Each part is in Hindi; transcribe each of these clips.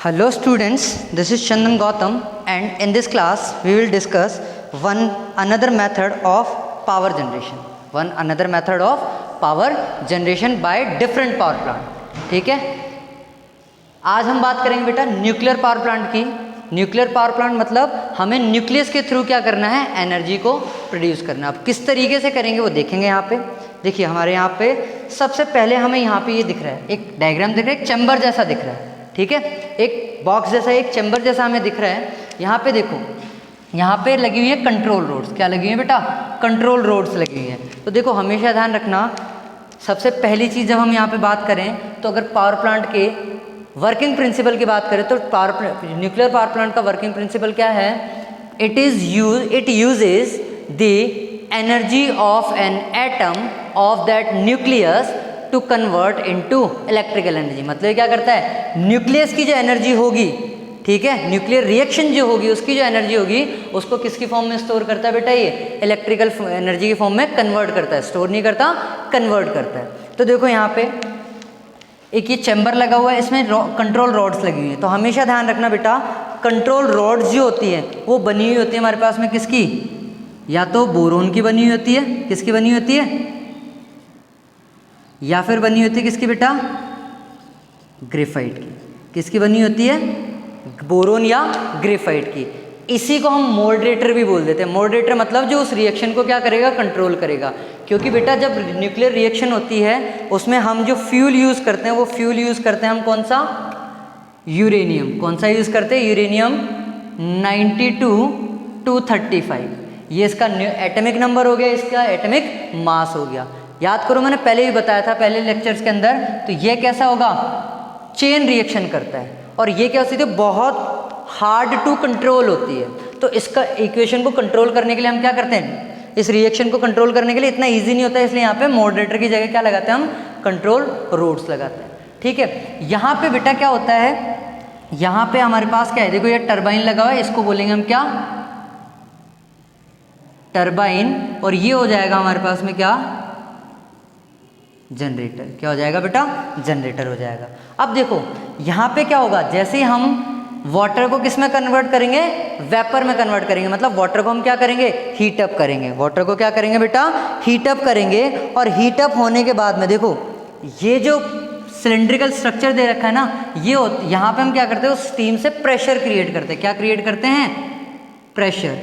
Hello students, this is Chandan Gautam and in this class we will discuss another method of power generation. Another method of power generation by different power plant. ठीक है, आज हम बात करेंगे बेटा न्यूक्लियर पावर प्लांट की। न्यूक्लियर पावर प्लांट मतलब हमें न्यूक्लियस के थ्रू क्या करना है, एनर्जी को प्रोड्यूस करना। अब किस तरीके से करेंगे वो देखेंगे। यहाँ पे देखिए, हमारे यहाँ पे सबसे पहले हमें यहाँ पे ये दिख रहा है, एक डायग्राम दिख रहा है, एक चैम्बर जैसा दिख रहा है। ठीक है, एक बॉक्स जैसा, एक चैम्बर जैसा हमें दिख रहा है। यहाँ पे देखो, यहाँ पे लगी हुई है कंट्रोल रोड्स। क्या लगी हुई है बेटा? कंट्रोल रोड्स लगी हुई हैं। तो देखो, हमेशा ध्यान रखना, सबसे पहली चीज़ जब हम यहाँ पे बात करें तो अगर पावर प्लांट के वर्किंग प्रिंसिपल की बात करें तो न्यूक्लियर पावर प्लांट का वर्किंग प्रिंसिपल क्या है? It uses the energy of an atom of that nucleus to convert into electrical energy. मतलब क्या करता है, न्यूक्लियस की जो एनर्जी होगी, ठीक है, न्यूक्लियर रिएक्शन जो होगी उसकी जो एनर्जी होगी उसको किसकी फॉर्म में स्टोर करता है बेटा? ये इलेक्ट्रिकल एनर्जी की फॉर्म में कन्वर्ट करता है। स्टोर नहीं करता, कन्वर्ट करता है। तो देखो यहाँ पे एक ये चैम्बर लगा हुआ है, इसमें कंट्रोल रॉड्स लगी हुई हैं। तो हमेशा ध्यान रखना बेटा, कंट्रोल रॉड्स जो होती है वो बनी हुई होती है हमारे पास में किसकी? या तो बोरोन की बनी हुई होती है। किसकी बनी हुई होती है? या फिर बनी होती है किसकी बेटा? ग्रेफाइट की। किसकी बनी होती है? बोरोन या ग्रेफाइट की। इसी को हम मॉडरेटर भी बोल देते हैं। मॉडरेटर मतलब जो उस रिएक्शन को क्या करेगा, कंट्रोल करेगा। क्योंकि बेटा जब न्यूक्लियर रिएक्शन होती है उसमें हम जो फ्यूल यूज़ करते हैं वो फ्यूल यूज़ करते हैं हम कौन सा? यूरेनियम। कौन सा यूज़ करते हैं? यूरेनियम 92-235। ये इसका एटॉमिक नंबर हो गया, इसका एटॉमिक मास हो गया। याद करो, मैंने पहले भी बताया था पहले लेक्चर्स के अंदर। तो ये कैसा होगा? चेन रिएक्शन करता है। और ये क्या होती है? बहुत हार्ड टू कंट्रोल होती है। तो इसका इक्वेशन को कंट्रोल करने के लिए हम क्या करते हैं? इस रिएक्शन को कंट्रोल करने के लिए इतना इजी नहीं होता है, इसलिए यहाँ पे मॉडरेटर की जगह क्या लगाते हैं हम? कंट्रोल रोड्स लगाते हैं। ठीक है, यहाँ पे बेटा क्या होता है, यहाँ पे हमारे पास क्या है? देखो ये टरबाइन लगा हुआ है, इसको बोलेंगे हम क्या? टरबाइन। और ये हो जाएगा हमारे पास में क्या? जनरेटर। क्या हो जाएगा बेटा? जनरेटर हो जाएगा। अब देखो यहाँ पे क्या होगा, जैसे हम वाटर को किस में कन्वर्ट करेंगे? वेपर में कन्वर्ट करेंगे। मतलब वाटर को हम क्या करेंगे? हीट अप करेंगे। वाटर को क्या करेंगे बेटा? हीट अप करेंगे। और हीट अप होने के बाद में देखो, ये जो सिलेंड्रिकल स्ट्रक्चर दे रखा है ना, ये यहाँ पे हम क्या करते हैं? उस स्टीम से प्रेशर क्रिएट करते हैं। क्या क्रिएट करते हैं? प्रेशर।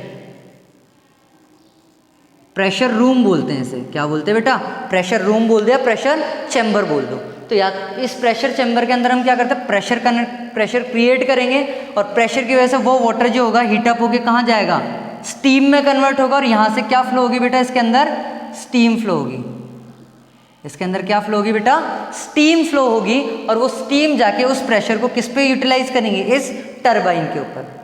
प्रेशर रूम बोलते हैं इसे। क्या बोलते हैं बेटा? प्रेशर रूम बोल दिया, प्रेशर चैम्बर बोल दो। तो यार इस प्रेशर चैम्बर के अंदर हम क्या करते हैं? प्रेशर क्रिएट करेंगे। और प्रेशर की वजह से वो वाटर जो होगा हीटअप होके कहाँ जाएगा? स्टीम में कन्वर्ट होगा। और यहाँ से क्या फ्लो होगी बेटा? इसके अंदर स्टीम फ्लो होगी। इसके अंदर क्या फ्लो होगी बेटा? स्टीम फ्लो होगी। और वो स्टीम जाके उस प्रेशर को किस पे यूटिलाइज करेंगे? इस टरबाइन के ऊपर।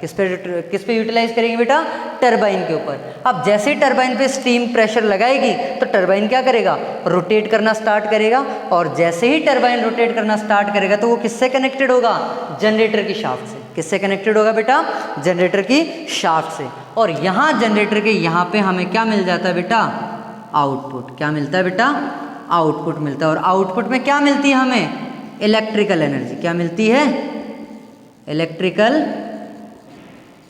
किस पे यूटिलाइज करेंगे बेटा? टरबाइन के ऊपर। अब जैसे ही टरबाइन पे स्टीम प्रेशर लगाएगी तो टरबाइन क्या करेगा? रोटेट करना स्टार्ट करेगा। और जैसे ही टरबाइन रोटेट करना स्टार्ट करेगा तो वो किससे कनेक्टेड होगा? जनरेटर की शाफ्ट से। किससे कनेक्टेड होगा बेटा? जनरेटर की शाफ्ट से। और यहाँ जनरेटर के यहाँ पे हमें क्या मिल जाता है बेटा? आउटपुट। क्या मिलता है बेटा? आउटपुट मिलता है। और आउटपुट में क्या मिलती है हमें? Electrical energy. क्या मिलती है? इलेक्ट्रिकल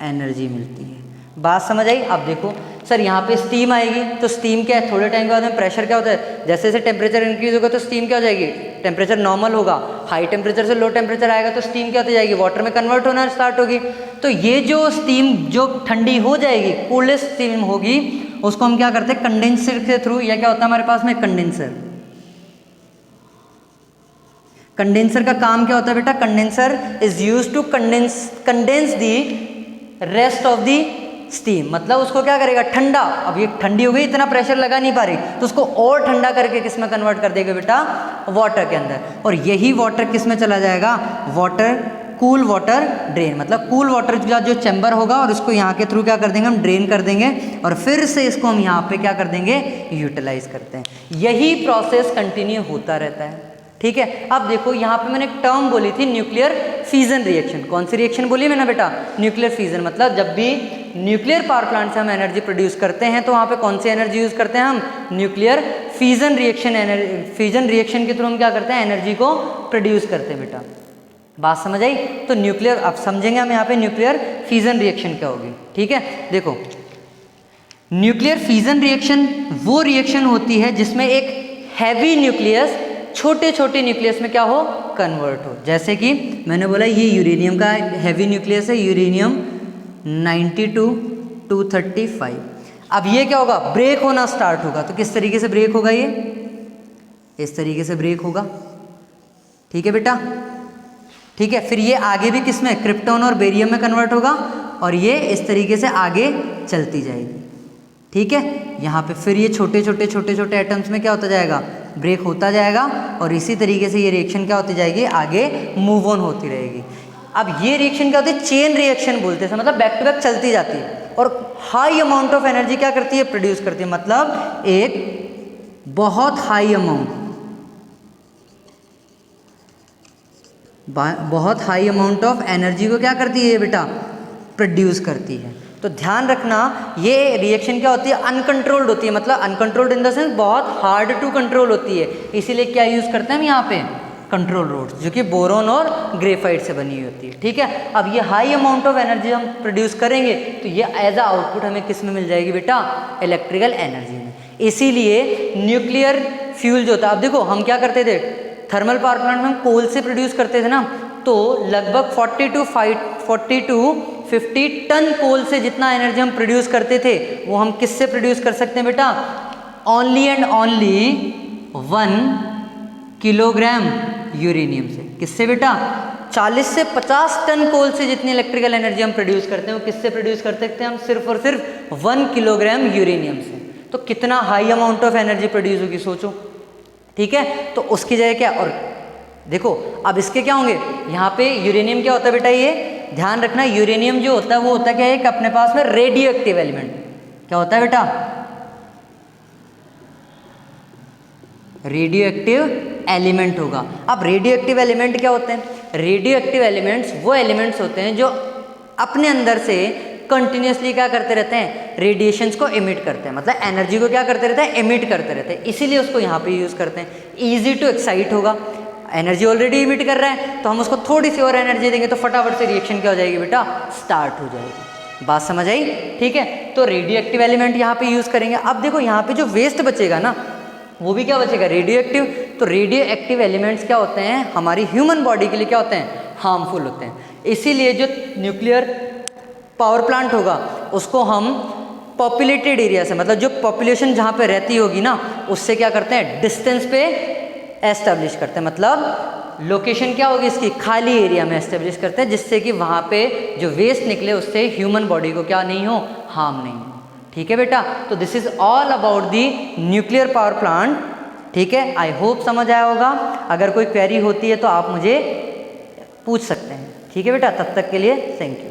एनर्जी मिलती है। बात समझ आई? अब देखो सर, यहाँ पे स्टीम आएगी तो स्टीम क्या है? थोड़े टाइम के बाद में प्रेशर क्या होता है? जैसे जैसे टेम्परेचर इंक्रीज होगा तो स्टीम क्या हो जाएगी? टेम्परेचर नॉर्मल होगा। हाई टेम्परेचर से लो टेम्परेचर आएगा तो स्टीम क्या होती जाएगी? वाटर में कन्वर्ट होना स्टार्ट होगी। तो ये जो स्टीम जो ठंडी हो जाएगी, कूलेस्ट स्टीम होगी, उसको हम क्या करते हैं? कंडेंसर के थ्रू। या क्या होता है हमारे पास में? कंडेंसर। कंडेंसर का काम क्या होता है बेटा? Condenser is used to condense the rest of the steam. मतलब उसको क्या करेगा? ठंडा। अब ये ठंडी हो गई, इतना प्रेशर लगा नहीं पा रही, तो उसको और ठंडा करके किस में कन्वर्ट कर देगा बेटा? वाटर के अंदर। और यही वाटर किस में चला जाएगा? Water, cool water drain. मतलब कूल वाटर का जो चैम्बर होगा और उसको यहाँ के थ्रू क्या कर देंगे? हम ड्रेन कर देंगे। और फिर से इसको हम यहाँ पे क्या कर देंगे? यूटिलाइज करते हैं। यही प्रोसेस कंटिन्यू होता रहता है। ठीक है, अब देखो यहाँ पे मैंने एक टर्म बोली थी, न्यूक्लियर फिजन रिएक्शन। कौन सी रिएक्शन बोली मैंने बेटा? Nuclear fission. मतलब जब भी न्यूक्लियर पावर प्लांट से हम एनर्जी प्रोड्यूस करते हैं तो वहाँ पे कौन सी एनर्जी यूज़ करते हैं हम? Nuclear fission reaction. Fission reaction के थ्रू हम क्या करते हैं? एनर्जी को प्रोड्यूस करते हैं बेटा। बात समझ आई? तो न्यूक्लियर, अब समझेंगे हम यहाँ पे न्यूक्लियर फिजन रिएक्शन क्या होगी। ठीक है, देखो न्यूक्लियर फिजन रिएक्शन वो रिएक्शन होती है जिसमें एक हैवी न्यूक्लियस छोटे छोटे न्यूक्लियस में क्या हो, कन्वर्ट हो। जैसे कि मैंने बोला ये यूरेनियम का हैवी न्यूक्लियस है, यूरेनियम 92-235। अब ये क्या होगा, ब्रेक होना स्टार्ट होगा। तो किस तरीके से ब्रेक होगा, ये इस तरीके से ब्रेक होगा। ठीक है बेटा, ठीक है। फिर ये आगे भी किस में, क्रिप्टॉन और बेरियम में कन्वर्ट होगा और ये इस तरीके से आगे चलती जाएगी। ठीक है, यहाँ पे फिर ये छोटे छोटे एटम्स में क्या होता जाएगा, ब्रेक होता जाएगा और इसी तरीके से ये रिएक्शन क्या होती जाएगी, आगे मूव ऑन होती रहेगी। अब ये रिएक्शन क्या होती है, चेन रिएक्शन बोलते हैं, मतलब बैक टू बैक चलती जाती है और हाई अमाउंट ऑफ एनर्जी क्या करती है, प्रोड्यूस करती है। मतलब एक बहुत हाई अमाउंट ऑफ एनर्जी को क्या करती है बेटा, प्रोड्यूस करती है। तो ध्यान रखना ये रिएक्शन क्या होती है, अनकंट्रोल्ड होती है। मतलब अनकंट्रोल्ड इन द सेंस बहुत हार्ड टू कंट्रोल होती है। इसीलिए क्या यूज़ करते हैं हम यहाँ पे, कंट्रोल रोड्स, जो कि बोरोन और ग्रेफाइट से बनी हुई होती है। ठीक है, अब ये हाई अमाउंट ऑफ एनर्जी हम प्रोड्यूस करेंगे तो ये एज अ आउटपुट हमें किस में मिल जाएगी बेटा, इलेक्ट्रिकल एनर्जी में। इसीलिए न्यूक्लियर फ्यूल जो होता है, अब देखो हम क्या करते थे, थर्मल पावर प्लांट में हम कोल से प्रोड्यूस करते थे ना, तो लगभग 40 to 50 टन कोल से जितना एनर्जी हम प्रोड्यूस करते थे वो हम किससे प्रोड्यूस कर सकते हैं बेटा, only and only 1 kilogram uranium से। किससे बेटा, 40 से 50 टन कोल से जितनी इलेक्ट्रिकल एनर्जी हम प्रोड्यूस करते हैं वो किससे प्रोड्यूस कर सकते हैं हम, सिर्फ और सिर्फ 1 किलोग्राम यूरेनियम से। तो कितना high amount of energy produce होगी सोचो। ठीक है, तो उसकी जगह क्या, और देखो अब इसके क्या होंगे, यहाँ पे यूरेनियम क्या होता है बेटा, ये ध्यान रखना, यूरेनियम जो होता है वो होता है क्या, एक अपने पास में रेडियो एक्टिव एलिमेंट। क्या होता है बेटा, रेडियो एक्टिव एलिमेंट होगा। अब रेडियो एक्टिव एलिमेंट क्या होते हैं, रेडियो एक्टिव एलिमेंट्स वो एलिमेंट्स होते हैं जो अपने अंदर से कंटिन्यूसली क्या करते रहते हैं, रेडिएशंस को एमिट करते हैं। मतलब एनर्जी को क्या करते रहते हैं, एमिट करते रहते हैं। इसीलिए उसको यहाँ पे यूज़ करते हैं। ईजी टू एक्साइट होगा, एनर्जी ऑलरेडी इमिट कर रहा है तो हम उसको थोड़ी सी और एनर्जी देंगे तो फटाफट से रिएक्शन क्या हो जाएगी बेटा, स्टार्ट हो जाएगी। बात समझ आई? ठीक है, तो रेडियो एक्टिव एलिमेंट यहाँ पे यूज़ करेंगे। अब देखो यहाँ पे जो वेस्ट बचेगा ना वो भी क्या बचेगा, रेडियो एक्टिव। तो रेडियो एक्टिव एलिमेंट्स क्या होते हैं, हमारी ह्यूमन बॉडी के लिए क्या होते हैं, हार्मफुल होते हैं। इसीलिए जो न्यूक्लियर पावर प्लांट होगा उसको हम पॉपुलेटेड एरिया से, मतलब जो पॉपुलेशन जहाँ पे रहती होगी ना उससे क्या करते हैं, डिस्टेंस पे एस्टेब्लिश करते हैं। मतलब लोकेशन क्या होगी इसकी, खाली एरिया में एस्टेब्लिश करते हैं, जिससे कि वहाँ पे जो वेस्ट निकले उससे ह्यूमन बॉडी को क्या नहीं हो, हार्म नहीं हो। ठीक है बेटा, तो this is all about the nuclear power plant. ठीक है, आई होप समझ आया होगा। अगर कोई क्वेरी होती है तो आप मुझे पूछ सकते हैं। ठीक है बेटा, तब तक के लिए थैंक यू।